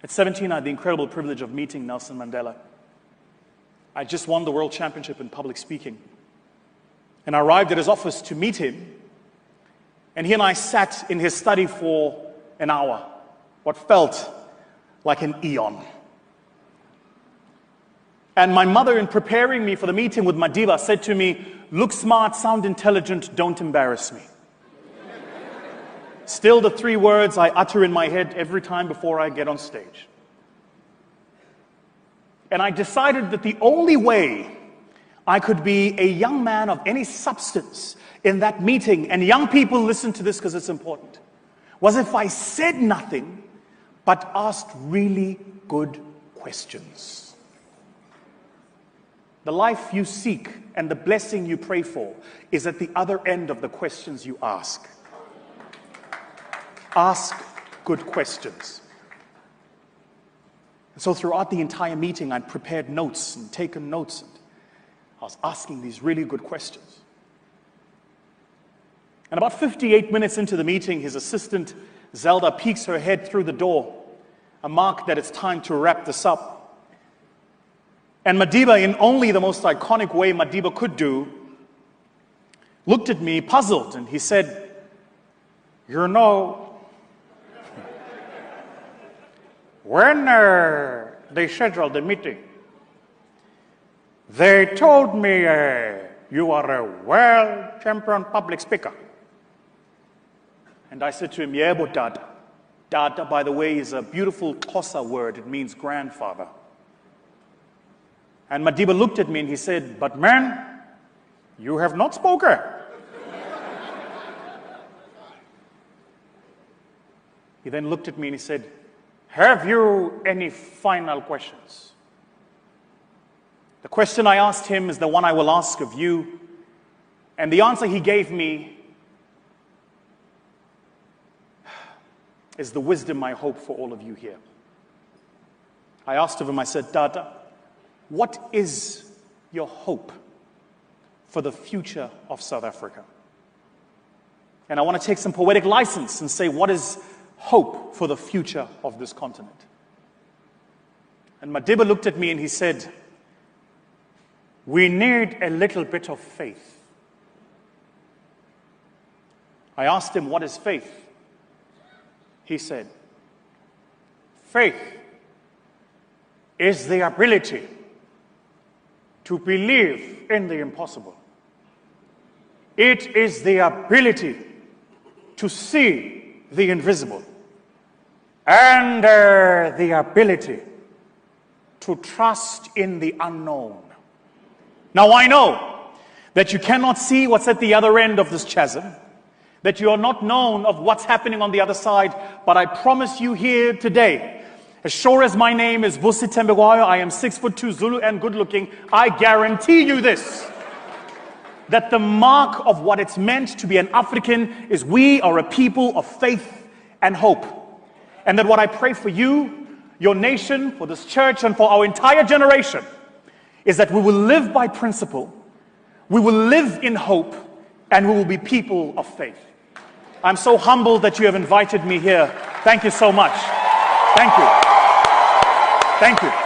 At 17, I had the incredible privilege of meeting Nelson Mandela. I just won the world championship in public speaking. And I arrived at his office to meet him. And he and I sat in his study for an hour, what felt like an eon. And my mother, in preparing me for the meeting with Madiba, said to me, "Look smart, sound intelligent, don't embarrass me." Still the 3 words I utter in my head every time before I get on stage. And I decided that the only way I could be a young man of any substance in that meeting, and young people, listen to this because it's important, was if I said nothing but asked really good questions. The life you seek and the blessing you pray for is at the other end of the questions you ask. Ask good questions. And so throughout the entire meeting, I'd prepared notes and taken notes, and I was asking these really good questions. And about 58 minutes into the meeting, his assistant, Zelda, peeks her head through the door, a mark that it's time to wrap this up. And Madiba, in only the most iconic way Madiba could do, looked at me puzzled, and he said, "You know, when they scheduled the meeting, they told me you are a world champion public speaker." And I said to him, "Yebo Dada." Dada, by the way, is a beautiful Xhosa word. It means grandfather. And Madiba looked at me and he said, "But man, you have not spoken." He then looked at me and he said, "Have you any final questions?" The question I asked him is the one I will ask of you. And the answer he gave me is the wisdom I hope for all of you here. I asked of him, I said, "Dada, what is your hope for the future of South Africa?" And I want to take some poetic license and say, what is hope for the future of this continent? And Madiba looked at me and he said, "We need a little bit of faith." I asked him, "What is faith?" He said, "Faith is the ability to believe in the impossible. It is the ability to see the invisible, and the ability to trust in the unknown." Now I know that you cannot see what's at the other end of this chasm, that you are not known of what's happening on the other side, but I promise you here today, as sure as my name is Vusi Thembekwayo, I am 6'2" Zulu and good looking, I guarantee you this, that the mark of what it's meant to be an African is we are a people of faith and hope. And that what I pray for you, your nation, for this church, and for our entire generation is that we will live by principle, we will live in hope, and we will be people of faith. I'm so humbled that you have invited me here. Thank you so much. Thank you. Thank you.